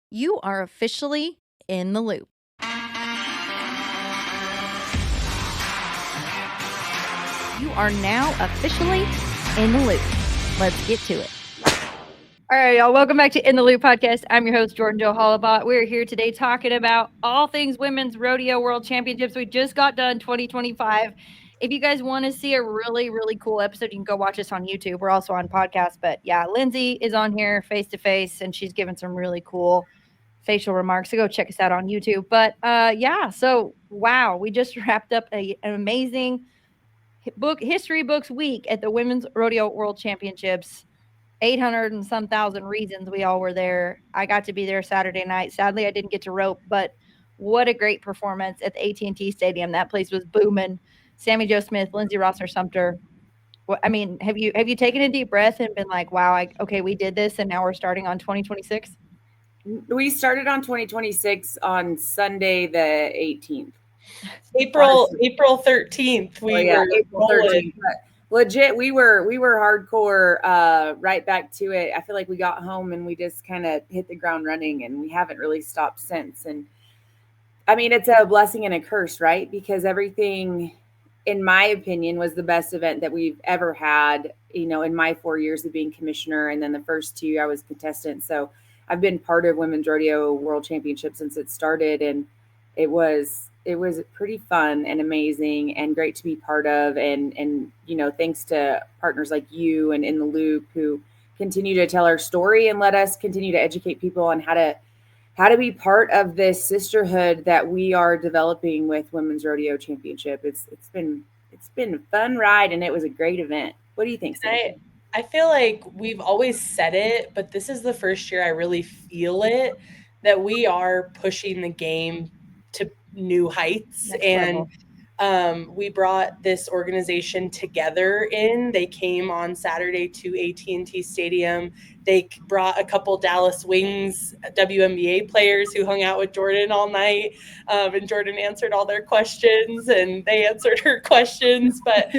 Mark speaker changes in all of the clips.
Speaker 1: You are officially in the loop. You are now officially in the loop. Let's get to it. All right, y'all. Welcome back to In the Loop podcast. I'm your host, Jordan Joe Hollabot. We're here today talking about all things women's rodeo world championships. We just got done 2025. If you guys want to see a really, really cool episode, you can go watch us on YouTube. We're also on podcast. But yeah, Lindsay is on here face to face, and she's given some really cool facial remarks. So go check us out on YouTube. But yeah, so wow, we just wrapped up an amazing history books week at the Women's Rodeo World Championships. 800 and some thousand reasons we all were there. I got to be there Saturday night. Sadly, I didn't get to rope, but what a great performance at the AT&T Stadium. That place was booming. Sammy Jo Smith, Linsay Rosser-Sumpter. I mean, have you taken a deep breath and been like, wow, okay, we did this and now we're starting on 2026?
Speaker 2: We started on 2026 on Sunday the 18th.
Speaker 3: April 13th.
Speaker 2: April 13th. Legit, we were hardcore right back to it. I feel like we got home and we just kind of hit the ground running, and we haven't really stopped since. And I mean, it's a blessing and a curse, right? Because everything, in my opinion, was the best event that we've ever had, in my 4 years of being commissioner. And then the first 2, I was contestant. So I've been part of Women's Rodeo World Championship since it started, and it was pretty fun and amazing and great to be part of. And thanks to partners like you and In the Loop, who continue to tell our story and let us continue to educate people on how to be part of this sisterhood that we are developing with Women's Rodeo Championship. It's been a fun ride, and it was a great event. What do you think, Sammy?
Speaker 3: I feel like we've always said it, but this is the first year I really feel it, that we are pushing the game to new heights.
Speaker 1: Next
Speaker 3: and we brought this organization together they came on Saturday to AT&T Stadium. They brought a couple Dallas Wings WNBA players who hung out with Jordan all night, and Jordan answered all their questions and they answered her questions. But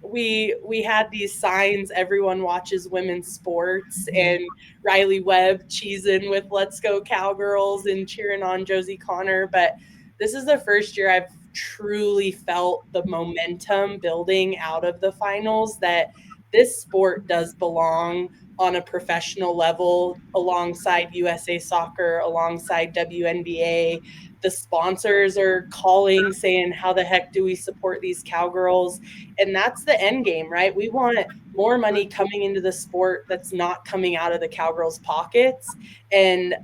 Speaker 3: we had these signs, everyone watches women's sports, and Riley Webb cheesing with Let's Go Cowgirls and cheering on Josie Connor. But this is the first year I've truly felt the momentum building out of the finals, that this sport does belong on a professional level alongside USA Soccer, alongside WNBA. The sponsors are calling, saying, how the heck do we support these Cowgirls? And that's the end game, right? We want more money coming into the sport that's not coming out of the Cowgirls' pockets. And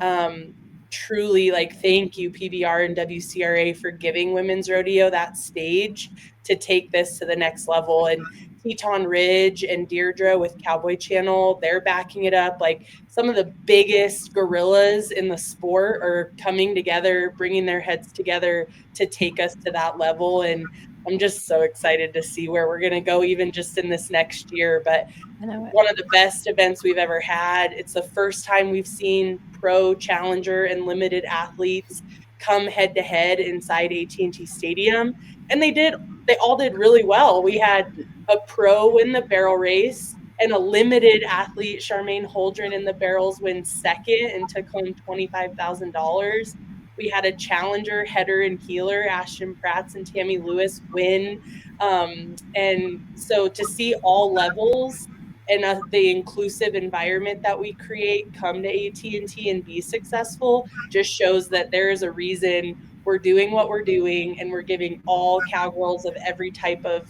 Speaker 3: truly, thank you, PBR and WCRA, for giving Women's Rodeo that stage to take this to the next level. And Teton Ridge and Deirdre with Cowboy Channel, they're backing it up. Some of the biggest gorillas in the sport are coming together, bringing their heads together to take us to that level. And I'm just so excited to see where we're going to go, even just in this next year. But one of the best events we've ever had. It's the first time we've seen pro, challenger, and limited athletes come head to head inside AT&T Stadium. And they all did really well. We had a pro win the barrel race and a limited athlete, Charmaine Holdren, in the barrels win second and took home $25,000. We had a challenger header and keeler, Ashton, Pratts, and Tammy Lewis win. And so to see all levels and the inclusive environment that we create come to AT&T and be successful just shows that there is a reason we're doing what we're doing, and we're giving all Cowgirls of every type of,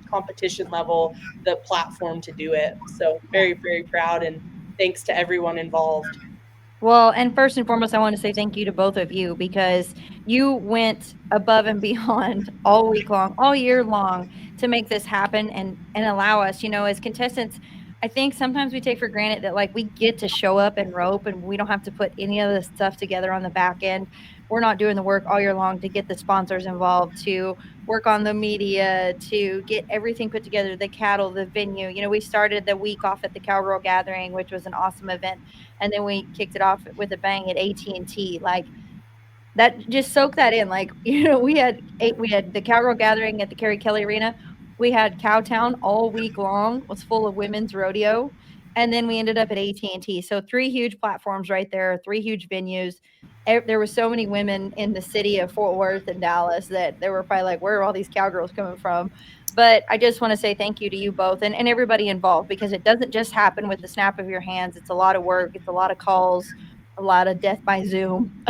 Speaker 3: competition level the platform to do it. So very, very proud, and thanks to everyone involved.
Speaker 1: Well, and first and foremost, I want to say thank you to both of you, because you went above and beyond all week long, all year long, to make this happen and allow us, as contestants. I think sometimes we take for granted that we get to show up and rope and we don't have to put any of this stuff together on the back end. We're not doing the work all year long to get the sponsors involved, to work on the media, to get everything put together, the cattle, the venue. We started the week off at the Cowgirl Gathering, which was an awesome event. And then we kicked it off with a bang at AT&T. That, just soak that in. We had the Cowgirl Gathering at the Carrie Kelly Arena. We had Cowtown all week long, was full of women's rodeo. and then we ended up at AT&T. So 3 huge platforms right there, 3 huge venues. There were so many women in the city of Fort Worth and Dallas that they were probably like, where are all these cowgirls coming from? But I just want to say thank you to you both and everybody involved, because it doesn't just happen with the snap of your hands. It's a lot of work. It's a lot of calls, a lot of death by Zoom.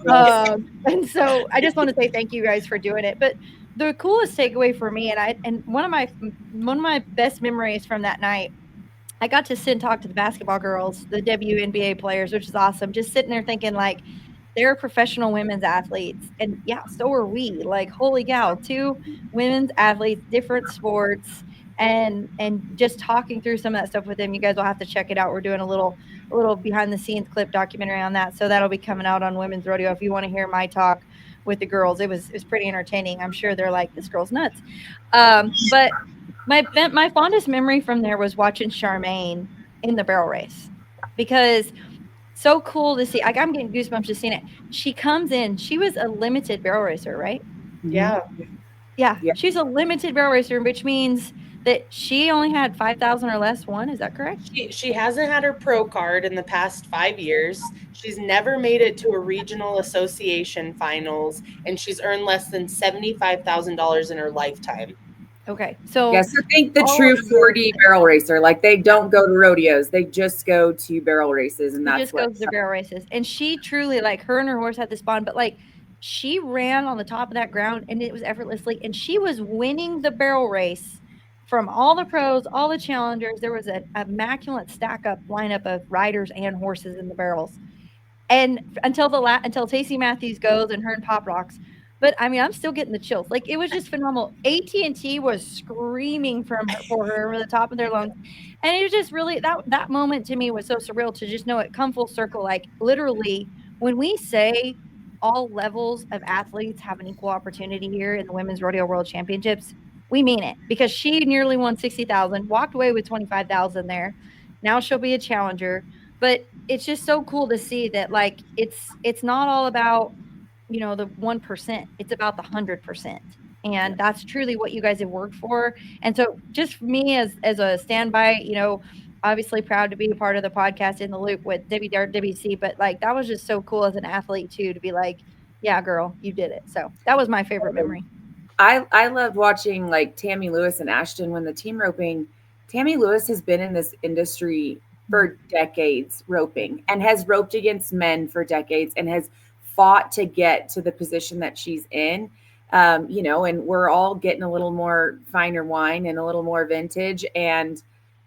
Speaker 1: And so I just want to say thank you guys for doing it. But the coolest takeaway for me, and one of my best memories from that night, I got to sit and talk to the basketball girls, the WNBA players, which is awesome. Just sitting there thinking, like, they're professional women's athletes. And yeah, so are we. Like, holy cow, 2 women's athletes, different sports, and just talking through some of that stuff with them. You guys will have to check it out. We're doing a little behind the scenes clip documentary on that. So that'll be coming out on Women's Rodeo. If you want to hear my talk with the girls, it was pretty entertaining. I'm sure they're like, this girl's nuts. But my fondest memory from there was watching Charmaine in the barrel race, because so cool to see. Like, I'm getting goosebumps just seeing it. She comes in. She was a limited barrel racer, right?
Speaker 3: Yeah.
Speaker 1: Yeah. She's a limited barrel racer, which means that she only had 5,000 or less won. Is that correct?
Speaker 3: She hasn't had her pro card in the past 5 years. She's never made it to a regional association finals, and she's earned less than $75,000 in her lifetime.
Speaker 1: Okay. So
Speaker 2: yes, I think the true 40 barrel racer, like, they don't go to rodeos. They just go to barrel races, and that's
Speaker 1: just goes to barrel races. And she truly, like, her and her horse had this bond, but like, she ran on the top of that ground and it was effortlessly, and she was winning the barrel race from all the pros, all the challengers. There was an immaculate stack up lineup of riders and horses in the barrels. And until Tacey Matthews goes and her and Pop rocks. But I mean, I'm still getting the chills. Like, it was just phenomenal. AT&T was screaming for her over the top of their lungs. And it was just really, that moment to me was so surreal to just know it come full circle. Like, literally, when we say all levels of athletes have an equal opportunity here in the Women's Rodeo World Championships, we mean it, because she nearly won 60,000, walked away with 25,000 there. Now she'll be a challenger. But it's just so cool to see that, like, it's not all about, you know, the 1%. It's about the 100%. And that's truly what you guys have worked for. And so just for me as a standby, you know, obviously proud to be a part of the podcast In the Loop with WRWC, but like, that was just so cool as an athlete too, to be like, yeah, girl, you did it. So that was my favorite memory.
Speaker 2: I loved watching, like, Tammy Lewis and Ashton when the team roping. Tammy Lewis has been in this industry for decades, roping, and has roped against men for decades and has fought to get to the position that she's in. You know, and we're all getting a little more finer wine and a little more vintage. And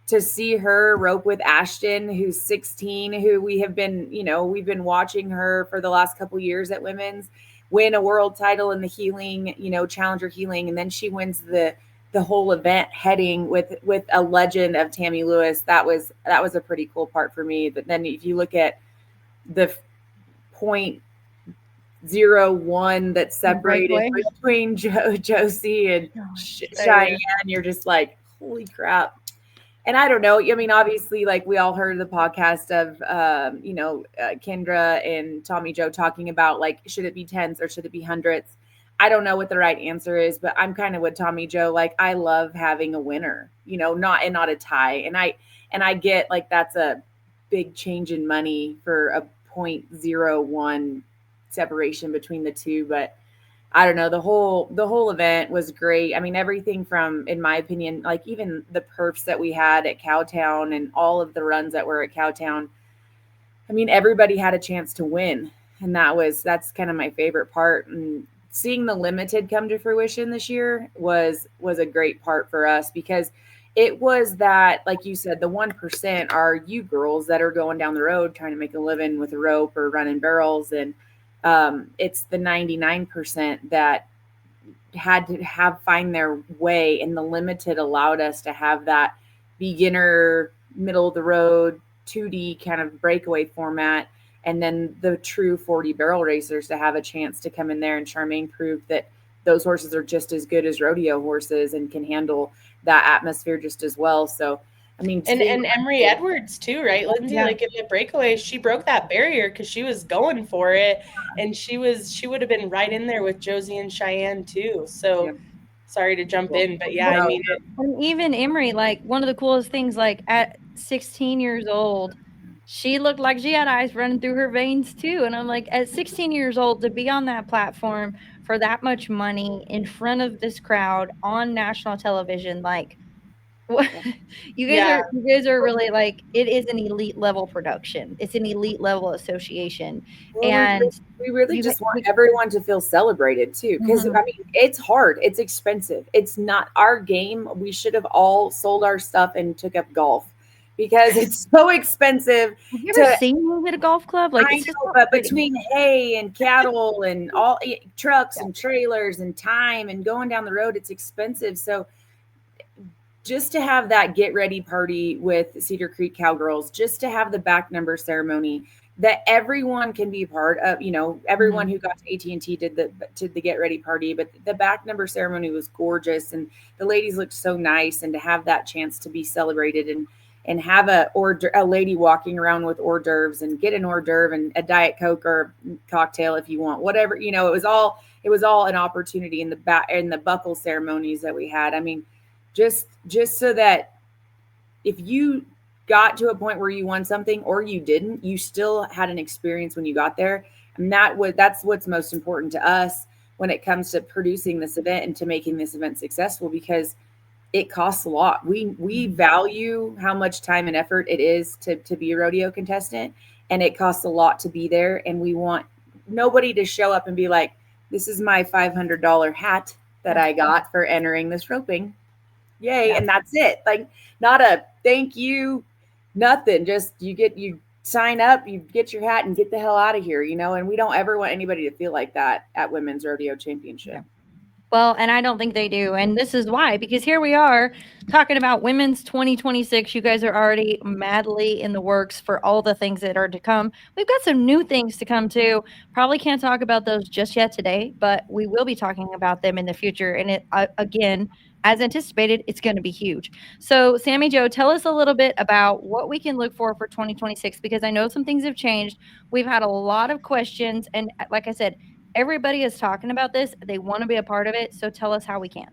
Speaker 2: to see her rope with Ashton, who's 16, who we have been, you know, we've been watching her for the last couple of years at women's win a world title in the heeling, you know, challenger heeling. And then she wins the whole event heading with a legend of Tammy Lewis. That was a pretty cool part for me. But then if you look at the 0.01 that separated between Josie and Cheyenne, you're just like, holy crap. And I don't know. I mean, obviously, like, we all heard the podcast of, you know, Kendra and Tommy Joe talking about, like, should it be tens or should it be hundreds? I don't know what the right answer is, but I'm kind of with Tommy Joe. Like, I love having a winner, you know, not a tie. And I get, like, that's a big change in money for a 0.01 separation between the two, but I don't know. The whole event was great. I mean, everything from, in my opinion, like, even the perfs that we had at Cowtown and all of the runs that were at Cowtown. I mean, everybody had a chance to win, and that's kind of my favorite part. And seeing the limited come to fruition this year was a great part for us, because it was that, like you said, the 1% are you girls that are going down the road trying to make a living with a rope or running barrels, and it's the 99% that had to find their way, and the limited allowed us to have that beginner, middle of the road, 2D kind of breakaway format, and then the true 40 barrel racers to have a chance to come in there. And Charmaine proved that those horses are just as good as rodeo horses and can handle that atmosphere just as well. So, I mean,
Speaker 3: and Emery Edwards too, right, Lindsay? Yeah. Like, in the breakaway, she broke that barrier because she was going for it, and she would have been right in there with Josie and Cheyenne too. So, sorry to jump in, but yeah, I mean,
Speaker 1: and even Emery, like, one of the coolest things, like, 16 years old, she looked like she had ice running through her veins too. And I'm like, at 16 years old, to be on that platform for that much money in front of this crowd on national television, like, what you guys are really like, it is an elite level production. It's an elite level association.
Speaker 2: Well,
Speaker 1: And
Speaker 2: we really
Speaker 1: you
Speaker 2: just want everyone to feel celebrated too, because I mean, it's hard, it's expensive, it's not our game. We should have all sold our stuff and took up golf because it's so expensive.
Speaker 1: Have you ever seen me at a golf club? Like,
Speaker 2: I know, but between hay and cattle and all trucks and trailers and time and going down the road, it's expensive. So just to have that get ready party with Cedar Creek Cowgirls, just to have the back number ceremony that everyone can be part of, you know, everyone who got to AT&T did the get ready party, but the back number ceremony was gorgeous and the ladies looked so nice. And to have that chance to be celebrated and have a lady walking around with hors d'oeuvres and get an hors d'oeuvre and a Diet Coke or cocktail if you want, whatever, you know, it was all an opportunity in the buckle ceremonies that we had. I mean, just so that if you got to a point where you won something or you didn't, you still had an experience when you got there. And that's what's most important to us when it comes to producing this event and to making this event successful, because it costs a lot. We value how much time and effort it is to be a rodeo contestant, and it costs a lot to be there. And we want nobody to show up and be like, this is my $500 hat that I got for entering this roping. Yay. Yeah. And that's it. Like, not a thank you, nothing. Just you sign up, you get your hat and get the hell out of here, you know, and we don't ever want anybody to feel like that at Women's Rodeo Championship.
Speaker 1: Yeah. Well, and I don't think they do. And this is why, because here we are talking about Women's 2026. You guys are already madly in the works for all the things that are to come. We've got some new things to come too. Probably can't talk about those just yet today, but we will be talking about them in the future. And it, again, as anticipated, it's going to be huge. So, Sammy Jo, tell us a little bit about what we can look for 2026, because I know some things have changed. We've had a lot of questions. And like I said, everybody is talking about this. They want to be a part of it. So tell us how we can.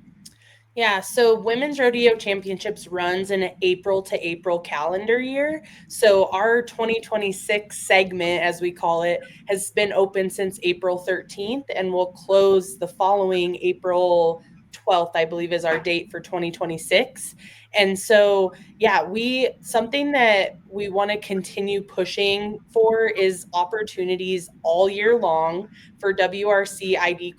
Speaker 3: Yeah, so Women's Rodeo Championships runs in an April to April calendar year. So our 2026 segment, as we call it, has been open since April 13th and will close the following April 12th, I believe, is our date for 2026. And so, yeah, something that we want to continue pushing for is opportunities all year long for WRC ID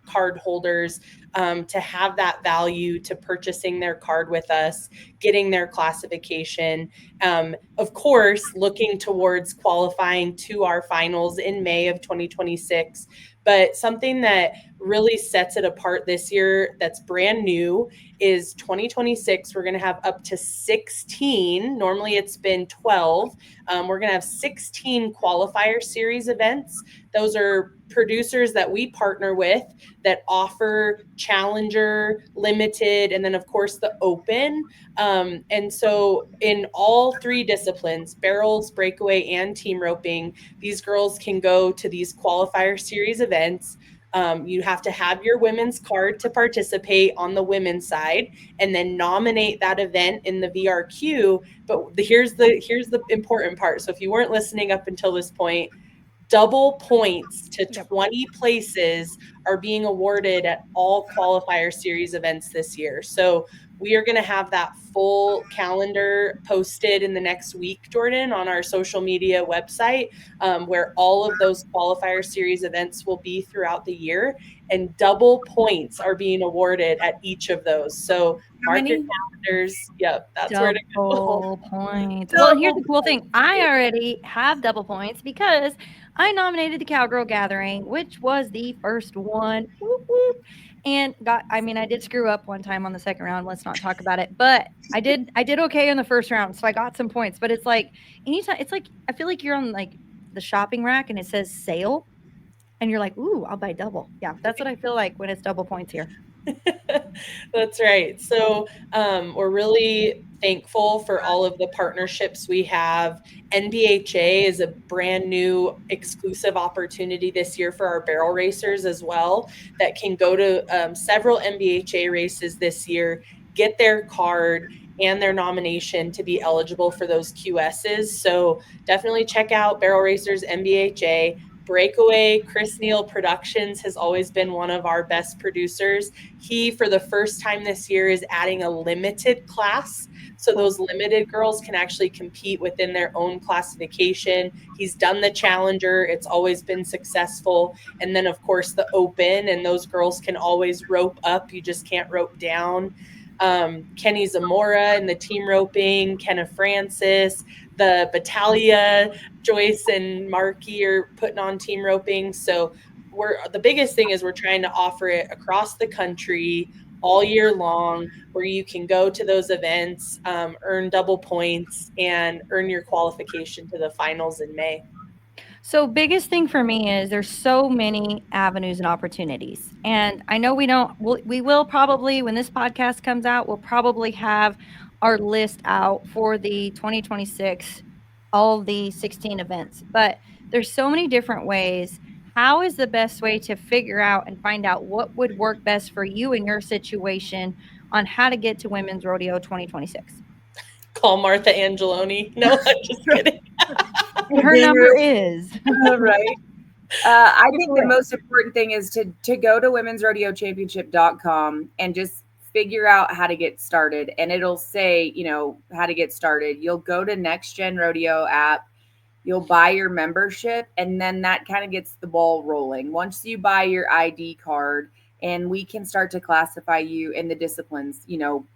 Speaker 3: card holders to have that value to purchasing their card with us, getting their classification. Of course, looking towards qualifying to our finals in May of 2026. But something that really sets it apart this year that's brand new is 2026. We're going to have up to 16. Normally it's been 12. We're going to have 16 qualifier series events. Those are producers that we partner with that offer Challenger, Limited, and then of course the Open. And so in all three disciplines, barrels, breakaway, and team roping, these girls can go to these qualifier series events. You have to have your women's card to participate on the women's side, and then nominate that event in the VRQ. But here's the important part. So if you weren't listening up until this point, double points to 20 places are being awarded at all qualifier series events this year. So we are going to have that full calendar posted in the next week, Jordan, on our social media website, where all of those qualifier series events will be throughout the year, and double points are being awarded at each of those. So mark your calendars. Yep, that's where to go.
Speaker 1: Double points. Well, here's the cool thing. I already have double points because I nominated the Cowgirl Gathering, which was the first one. Whoop, whoop. And I did screw up one time on the second round. Let's not talk about it. But I did okay in the first round. So I got some points. But it's like anytime, it's like I feel like you're on like the shopping rack and it says sale. And you're like, ooh, I'll buy double. Yeah, that's what I feel like when it's double points here.
Speaker 3: That's right. So we're really thankful for all of the partnerships we have. NBHA is a brand new exclusive opportunity this year for our barrel racers as well, that can go to several NBHA races this year, get their card, and their nomination to be eligible for those QSs. So definitely check out Barrel Racers MBHA. Breakaway Chris Neal Productions has always been one of our best producers. He, for the first time this year, is adding a limited class. So those limited girls can actually compete within their own classification. He's done the Challenger. It's always been successful. And then, of course, the Open, and those girls can always rope up. You just can't rope down. Kenny Zamora in the team roping, Kenna Francis, the Battaglia, Joyce and Markey are putting on team roping. So the biggest thing is we're trying to offer it across the country all year long, where you can go to those events, earn double points, and earn your qualification to the finals in May.
Speaker 1: So biggest thing for me is there's so many avenues and opportunities. And I know we will probably, when this podcast comes out, we'll probably have our list out for the 2026, all the 16 events. But there's so many different ways. How is the best way to figure out and find out what would work best for you in your situation on how to get to Women's Rodeo 2026?
Speaker 3: Call Martha Angeloni. No, I'm just kidding.
Speaker 1: And her number is
Speaker 2: right. I think the most important thing is to go to womensrodeochampionship.com and just figure out how to get started. And it'll say, how to get started. You'll go to Next Gen Rodeo app, you'll buy your membership, and then that kind of gets the ball rolling. Once you buy your ID card, and we can start to classify you in the disciplines,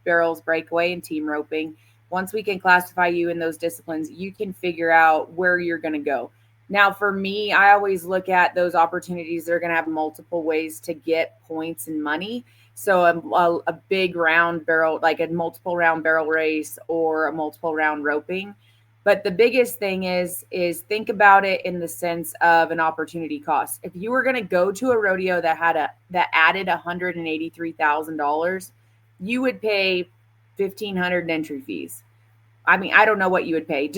Speaker 2: barrels, breakaway, and team roping. Once we can classify you in those disciplines, you can figure out where you're going to go. Now, for me, I always look at those opportunities that are going to have multiple ways to get points and money. So a big round barrel, like a multiple round barrel race or a multiple round roping. But the biggest thing is think about it in the sense of an opportunity cost. If you were going to go to a rodeo that added $183,000, you would pay $1,500 in entry fees. I mean, I don't know what you would pay.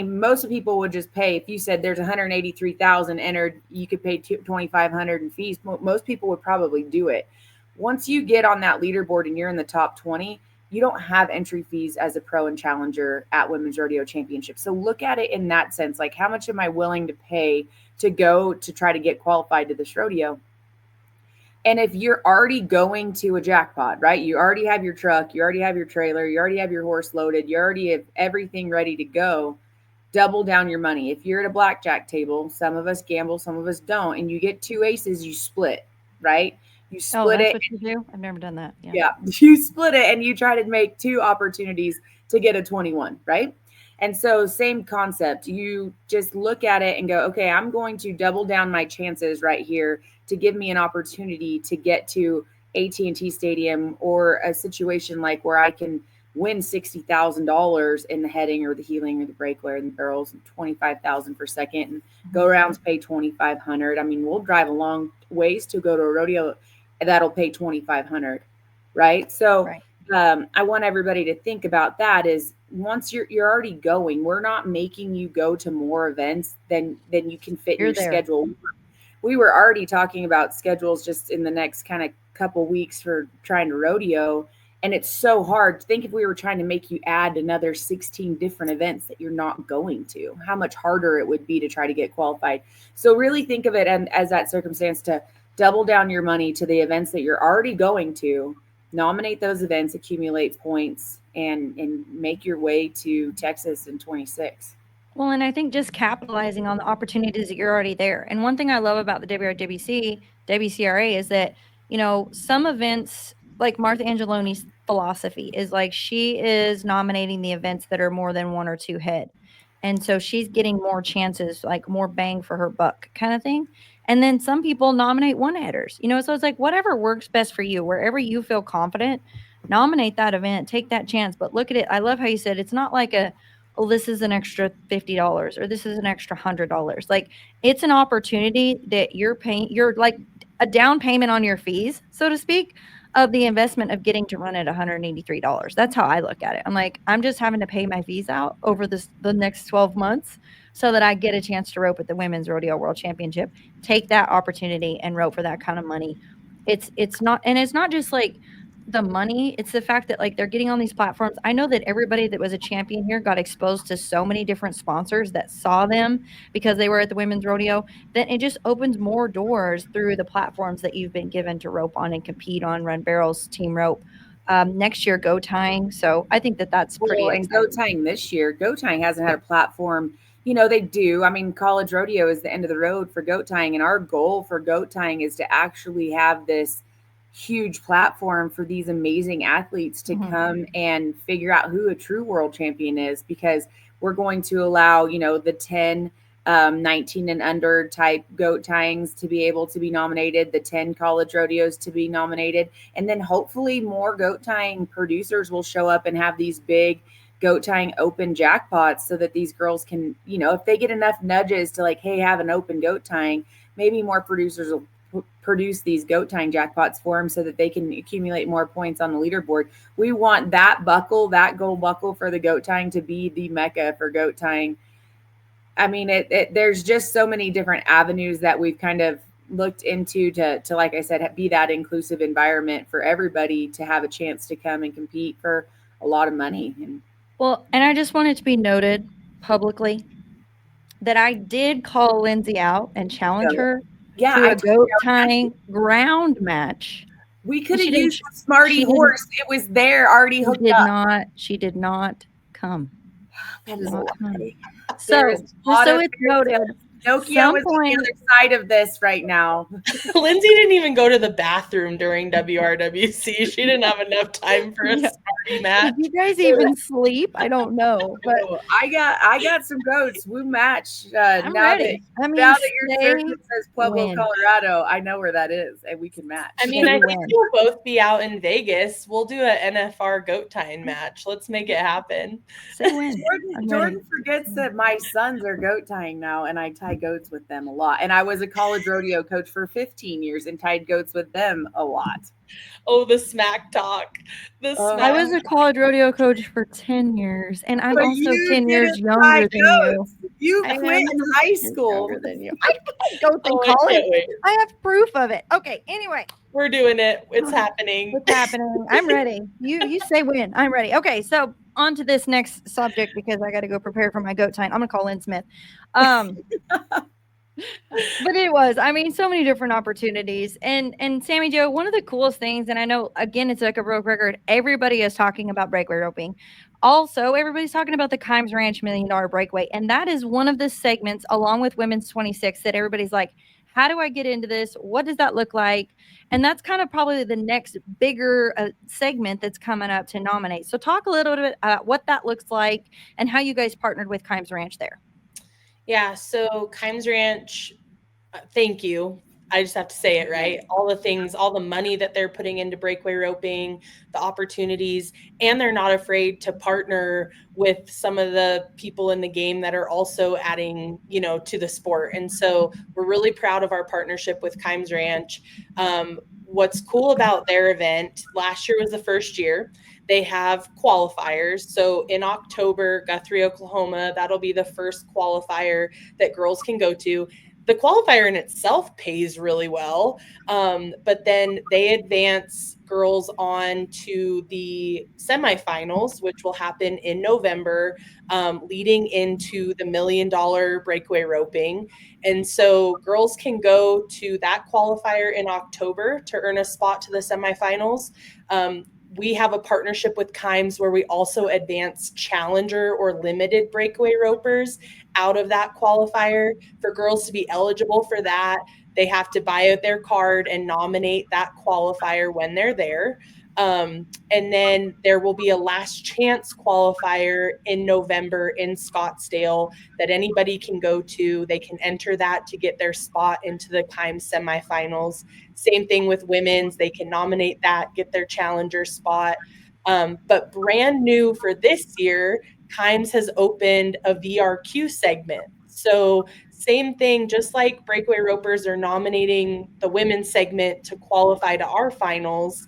Speaker 2: Most people would just pay. If you said there's 183,000 entered, you could pay 2,500 in fees. Most people would probably do it. Once you get on that leaderboard and you're in the top 20, you don't have entry fees as a pro and challenger at Women's Rodeo Championship. So look at it in that sense. Like, how much am I willing to pay to go to try to get qualified to this rodeo? And if you're already going to a jackpot, right? You already have your truck, you already have your trailer, you already have your horse loaded, you already have everything ready to go, double down your money. If you're at a blackjack table, some of us gamble, some of us don't, and you get two aces, you split, right? You split it.
Speaker 1: What you do? I've never done that.
Speaker 2: Yeah. You split it and you try to make two opportunities to get a 21, right? And so same concept. You just look at it and go, okay, I'm going to double down my chances right here to give me an opportunity to get to AT&T Stadium, or a situation like where I can win $60,000 in the heading or the heeling or the breakaway and the barrels, and $25,000 for second, and go rounds pay $2,500. I mean, we'll drive a long ways to go to a rodeo that'll pay $2,500, right? So
Speaker 1: right.
Speaker 2: I want everybody to think about that. Is once you're already going, we're not making you go to more events than you can fit in your schedule. We were already talking about schedules just in the next kind of couple weeks for trying to rodeo. And it's so hard. Think if we were trying to make you add another 16 different events that you're not going to, how much harder it would be to try to get qualified. So really think of it as that circumstance to double down your money to the events that you're already going to, nominate those events, accumulate points, and make your way to Texas in 26.
Speaker 1: Well, and I think just capitalizing on the opportunities that you're already there. And one thing I love about the WRWC, WCRA is that, some events, like Martha Angeloni's philosophy is like, she is nominating the events that are more than one or two head. And so she's getting more chances, like more bang for her buck kind of thing. And then some people nominate one headers, so it's like whatever works best for you, wherever you feel confident, nominate that event, take that chance. But look at it. I love how you said it's not like this is an extra $50 or this is an extra $100. Like, it's an opportunity that you're paying. You're like a down payment on your fees, so to speak, of the investment of getting to run at $183. That's how I look at it. I'm like, I'm just having to pay my fees out over the next 12 months so that I get a chance to rope at the Women's Rodeo World Championship, take that opportunity and rope for that kind of money. It's not just like the money. It's the fact that like they're getting on these platforms. I know that everybody that was a champion here got exposed to so many different sponsors that saw them because they were at the women's rodeo. Then it just opens more doors through the platforms that you've been given to rope on and compete on, run barrels, team rope. Next year, go tying. So I think that that's pretty
Speaker 2: Well, and
Speaker 1: exciting.
Speaker 2: goat tying this year, goat tying hasn't had a platform. You know, they do. I mean, college rodeo is the end of the road for goat tying. And our goal for goat tying is to actually have this huge platform for these amazing athletes to
Speaker 1: Mhm.
Speaker 2: come and figure out who a true world champion is, because we're going to allow, you know, the 10, 19 and under type goat tyings to be able to be nominated, the 10 college rodeos to be nominated. And then hopefully more goat tying producers will show up and have these big goat tying open jackpots so that these girls can, you know, if they get enough nudges to like, hey, have an open goat tying, maybe more producers will produce these goat tying jackpots for them so that they can accumulate more points on the leaderboard. We want that buckle, that gold buckle for the goat tying to be the mecca for goat tying. I mean, there's just so many different avenues that we've kind of looked into to like I said, be that inclusive environment for everybody to have a chance to come and compete for a lot of money. And
Speaker 1: Well, and I just want it to be noted publicly that I did call Lindsay out and challenge her
Speaker 2: yeah,
Speaker 1: to
Speaker 2: I
Speaker 1: a goat tying ground match.
Speaker 2: we could
Speaker 1: She
Speaker 2: have
Speaker 1: didn't-
Speaker 2: used the Smarty
Speaker 1: she didn't-
Speaker 2: horse. It was there already
Speaker 1: She
Speaker 2: hooked
Speaker 1: did
Speaker 2: up.
Speaker 1: not. She did not come.
Speaker 2: That is a
Speaker 1: Not
Speaker 2: lie.
Speaker 1: come.
Speaker 2: There
Speaker 1: So
Speaker 2: is
Speaker 1: just
Speaker 2: a lot
Speaker 1: so
Speaker 2: of
Speaker 1: it's noted,
Speaker 2: Nokia
Speaker 1: some
Speaker 2: was on
Speaker 1: point-
Speaker 2: the other side of this right now.
Speaker 3: Lindsay didn't even go to the bathroom during WRWC. She didn't have enough time for a
Speaker 1: Yeah.
Speaker 3: Smarty match.
Speaker 1: Did you guys even sleep? I don't know, but
Speaker 2: Oh, I got some goats. We match.
Speaker 1: I'm
Speaker 2: now
Speaker 1: ready. I mean,
Speaker 2: now that your
Speaker 1: stay
Speaker 2: shirt says Pueblo,
Speaker 1: win.
Speaker 2: Colorado, I know where that is, and we can match.
Speaker 3: I mean, I
Speaker 1: You
Speaker 3: think
Speaker 1: win.
Speaker 3: we'll both be out in Vegas. We'll do an NFR goat tying match. Let's make it happen.
Speaker 1: Say when. I'm
Speaker 2: Jordan
Speaker 1: ready.
Speaker 2: forgets that my sons are goat tying now, and I tie goats with them a lot. And I was a college rodeo coach for 15 years and tied goats with them a lot.
Speaker 3: Oh, the smack talk. The
Speaker 2: Oh.
Speaker 3: smack.
Speaker 1: I was a college rodeo coach for 10 years, and I'm
Speaker 2: But
Speaker 1: also
Speaker 2: you
Speaker 1: 10 years
Speaker 2: didn't tie
Speaker 1: younger than you.
Speaker 2: goats. You
Speaker 1: I
Speaker 2: quit
Speaker 1: am
Speaker 2: in high
Speaker 1: 10 years
Speaker 2: school.
Speaker 1: younger than you. I tied goats in
Speaker 3: Oh, I
Speaker 1: college.
Speaker 3: can't wait.
Speaker 1: I have proof of it. Okay, anyway.
Speaker 3: We're doing it. It's happening.
Speaker 1: What's happening? I'm ready. You say when. I'm ready. Okay, so on to this next subject because I got to go prepare for my goat time. I'm gonna call Lynn Smith. But it was, I mean, so many different opportunities. And Sammy Joe, one of the coolest things, and I know again it's like a broke record, everybody is talking about breakaway roping. Also, everybody's talking about the Kimes Ranch $1 Million Breakaway. And that is one of the segments, along with Women's 26, that everybody's like, how do I get into this? What does that look like? And that's kind of probably the next bigger segment that's coming up to nominate. So talk a little bit about what that looks like and how you guys partnered with Kimes Ranch there.
Speaker 3: Yeah, so Kimes Ranch, thank you. I just have to say it right. All the things, all the money that they're putting into breakaway roping, the opportunities, and they're not afraid to partner with some of the people in the game that are also adding, you know, to the sport. And so we're really proud of our partnership with Kimes Ranch. What's cool about their event, last year was the first year. They have qualifiers. So in October, Guthrie, Oklahoma, that'll be the first qualifier that girls can go to. The qualifier in itself pays really well, but then they advance girls on to the semifinals, which will happen in November, leading into the $1 Million Breakaway roping. And so girls can go to that qualifier in October to earn a spot to the semifinals. We have a partnership with Kimes where we also advance challenger or limited breakaway ropers out of that qualifier. For girls to be eligible for that, they have to buy out their card and nominate that qualifier when they're there. And then there will be a last chance qualifier in November in Scottsdale that anybody can go to. They can enter that to get their spot into the Kimes semifinals. Same thing with women's. They can nominate that, get their challenger spot. But brand new for this year, Kimes has opened a VRQ segment. So same thing, just like breakaway ropers are nominating the women's segment to qualify to our finals.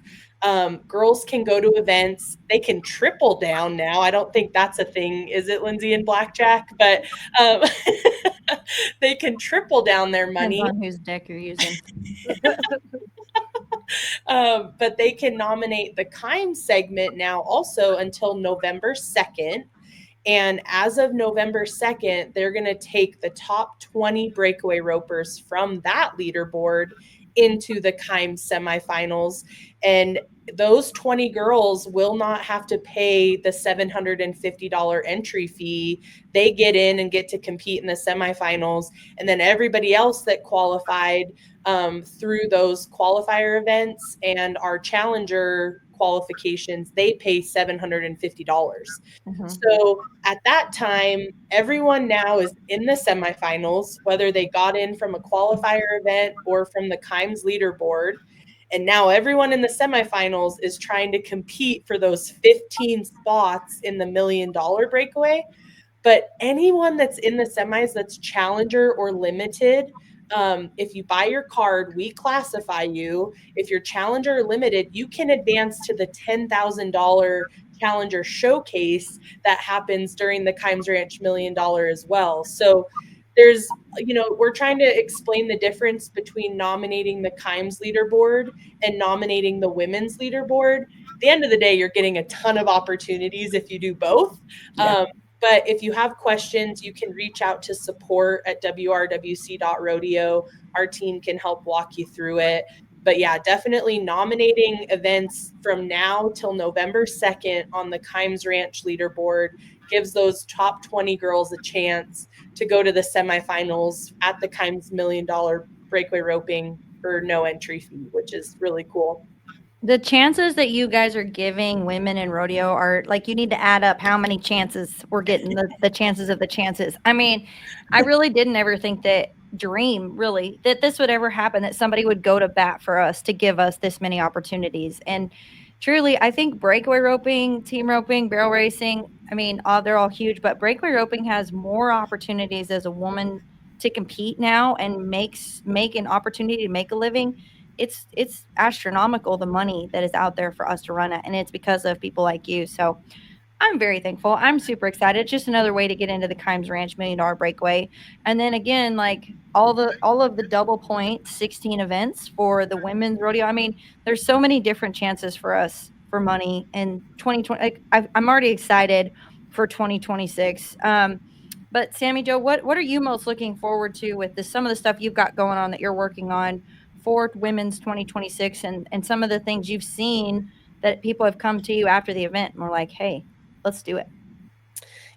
Speaker 3: Girls can go to events. They can triple down now. I don't think that's a thing, is it, Lindsay, in blackjack? But they can triple down their money.
Speaker 1: Depends on whose deck you're using.
Speaker 3: But they can nominate the Kimes segment now also until November 2nd. And as of November 2nd, they're going to take the top 20 breakaway ropers from that leaderboard into the Kimes semifinals. And those 20 girls will not have to pay the $750 entry fee. They get in and get to compete in the semifinals. And then everybody else that qualified through those qualifier events and our challenger qualifications, they pay $750. So at that time, everyone now is in the semifinals, whether they got in from a qualifier event or from the Kimes leaderboard. And now everyone in the semifinals is trying to compete for those 15 spots in the $1 million breakaway. But anyone that's in the semis that's challenger or limited, if you buy your card, we classify you. If you're challenger or limited, you can advance to the $10,000 challenger showcase that happens during the Kimes Ranch $1 million as well. So there's, we're trying to explain the difference between nominating the Kimes leaderboard and nominating the women's leaderboard. At the end of the day, you're getting a ton of opportunities if you do both.
Speaker 1: Yeah.
Speaker 3: But if you have questions, you can reach out to support at WRWC.rodeo. Our team can help walk you through it. But yeah, definitely nominating events from now till November 2nd on the Kimes Ranch leaderboard gives those top 20 girls a chance to go to the semifinals at the Kimes $1 million breakaway roping for no entry fee, which is really cool.
Speaker 1: The chances that you guys are giving women in rodeo are like, you need to add up how many chances we're getting, the chances of the chances. I mean, I really didn't ever think dream really that this would ever happen, that somebody would go to bat for us to give us this many opportunities. And truly, I think breakaway roping, team roping, barrel racing, I mean, they're all huge, but breakaway roping has more opportunities as a woman to compete now and make an opportunity to make a living. It's astronomical, the money that is out there for us to run it, and it's because of people like you. So I'm very thankful. I'm super excited. It's just another way to get into the Kimes Ranch $1 million breakaway. And then again, like all of the double point 16 events for the women's rodeo. I mean, there's so many different chances for us for money in 2020. Like, I'm already excited for 2026. But Sammy Jo, what are you most looking forward to with some of the stuff you've got going on that you're working on for women's 2026, and some of the things you've seen that people have come to you after the event and were like, hey, let's do it?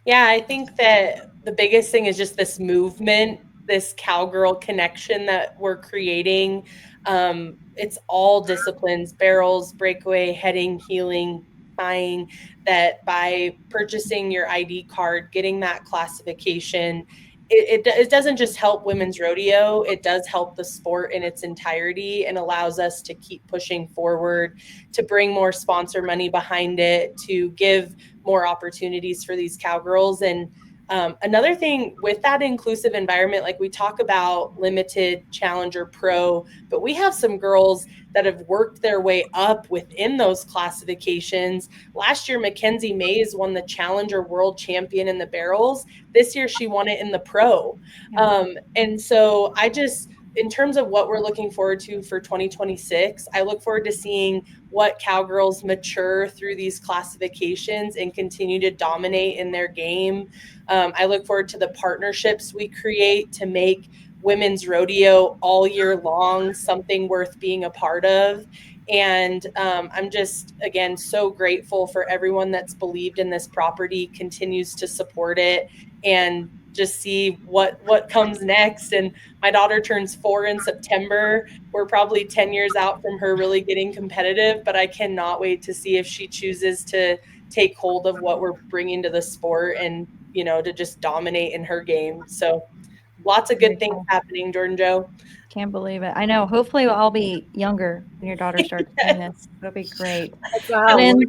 Speaker 3: Yeah, I think that the biggest thing is just this movement, this cowgirl connection that we're creating. It's all disciplines, barrels, breakaway, heading, heeling, tying, that by purchasing your ID card, getting that classification, it doesn't just help women's rodeo, it does help the sport in its entirety and allows us to keep pushing forward, to bring more sponsor money behind it, to give more opportunities for these cowgirls. And another thing with that inclusive environment, like we talk about limited, challenger, pro, but we have some girls that have worked their way up within those classifications. Last year, Mackenzie Mays won the challenger world champion in the barrels. This year, she won it in the pro. And so in terms of what we're looking forward to for 2026, I look forward to seeing what cowgirls mature through these classifications and continue to dominate in their game. I look forward to the partnerships we create to make women's rodeo all year long something worth being a part of. And I'm just, again, so grateful for everyone that's believed in this property, continues to support it, and just see what comes next. And my daughter turns 4 in September. We're probably 10 years out from her really getting competitive, but I cannot wait to see if she chooses to take hold of what we're bringing to the sport and, to just dominate in her game. So lots of good things happening, Jordan Jo.
Speaker 1: Can't believe it. I know. Hopefully I'll be younger when your daughter starts doing this. That'll be great. Lynn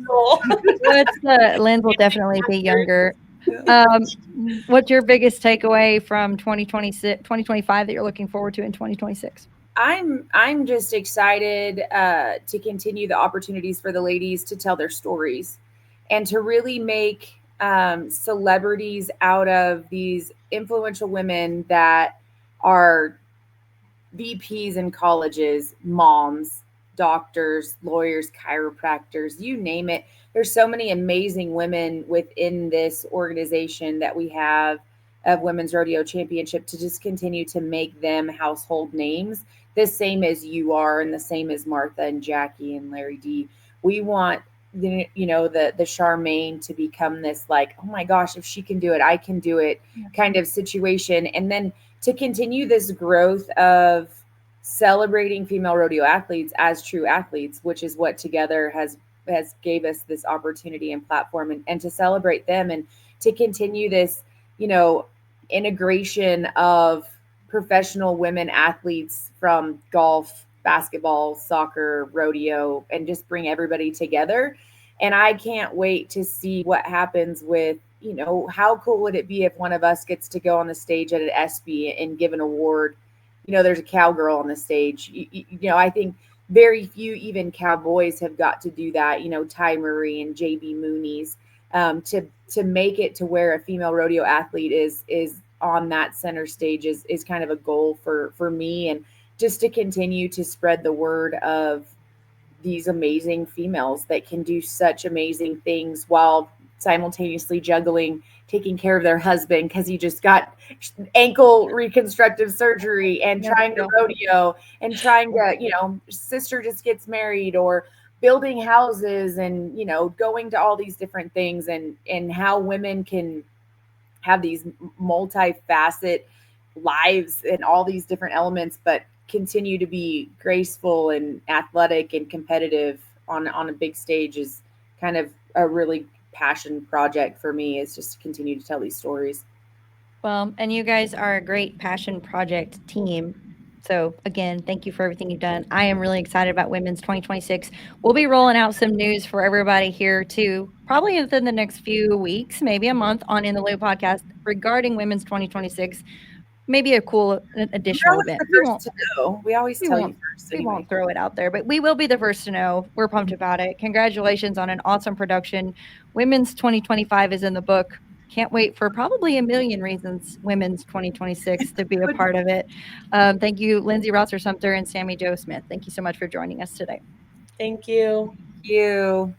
Speaker 1: will definitely be younger. What's your biggest takeaway from 2025 that you're looking forward to in 2026?
Speaker 2: I'm just excited to continue the opportunities for the ladies to tell their stories and to really make celebrities out of these influential women that are VPs in colleges, moms, doctors, lawyers, chiropractors, you name it. There's so many amazing women within this organization that we have of Women's Rodeo Championship to just continue to make them household names, the same as you are and the same as Martha and Jackie and Larry D. We want the Charmaine to become this like, oh my gosh, if she can do it, I can do it kind of situation. And then to continue this growth of celebrating female rodeo athletes as true athletes, which is what Together has gave us this opportunity and platform, and to celebrate them and to continue this, integration of professional women athletes from golf, basketball, soccer, rodeo, and just bring everybody together. And I can't wait to see what happens with, how cool would it be if one of us gets to go on the stage at an ESPY and give an award? There's a cowgirl on the stage. I think very few even cowboys have got to do that. Ty Murray and JB Mooney's, to make it to where a female rodeo athlete is on that center stage is kind of a goal for me, and just to continue to spread the word of these amazing females that can do such amazing things while simultaneously juggling taking care of their husband because he just got ankle reconstructive surgery and trying to rodeo and trying to, sister just gets married, or building houses and, going to all these different things, and how women can have these multifaceted lives and all these different elements, but continue to be graceful and athletic and competitive on a big stage is kind of a really passion project for me, is just to continue to tell these stories.
Speaker 1: Well, and you guys are a great passion project team. So again, thank you for everything you've done. I am really excited about Women's 2026. We'll be rolling out some news for everybody here too, probably within the next few weeks, maybe a month, on In the Loop podcast regarding Women's 2026. Maybe a cool additional event.
Speaker 2: We always tell you first.
Speaker 1: We won't throw it out there, but we will be the first to know. We're pumped about it. Congratulations on an awesome production. Women's 2025 is in the book. Can't wait for probably a million reasons Women's 2026 to be a part of it. Thank you, Lindsay, Rosser-Sumpter, and Sammy Jo Smith. Thank you so much for joining us today.
Speaker 3: Thank you.
Speaker 2: Thank you.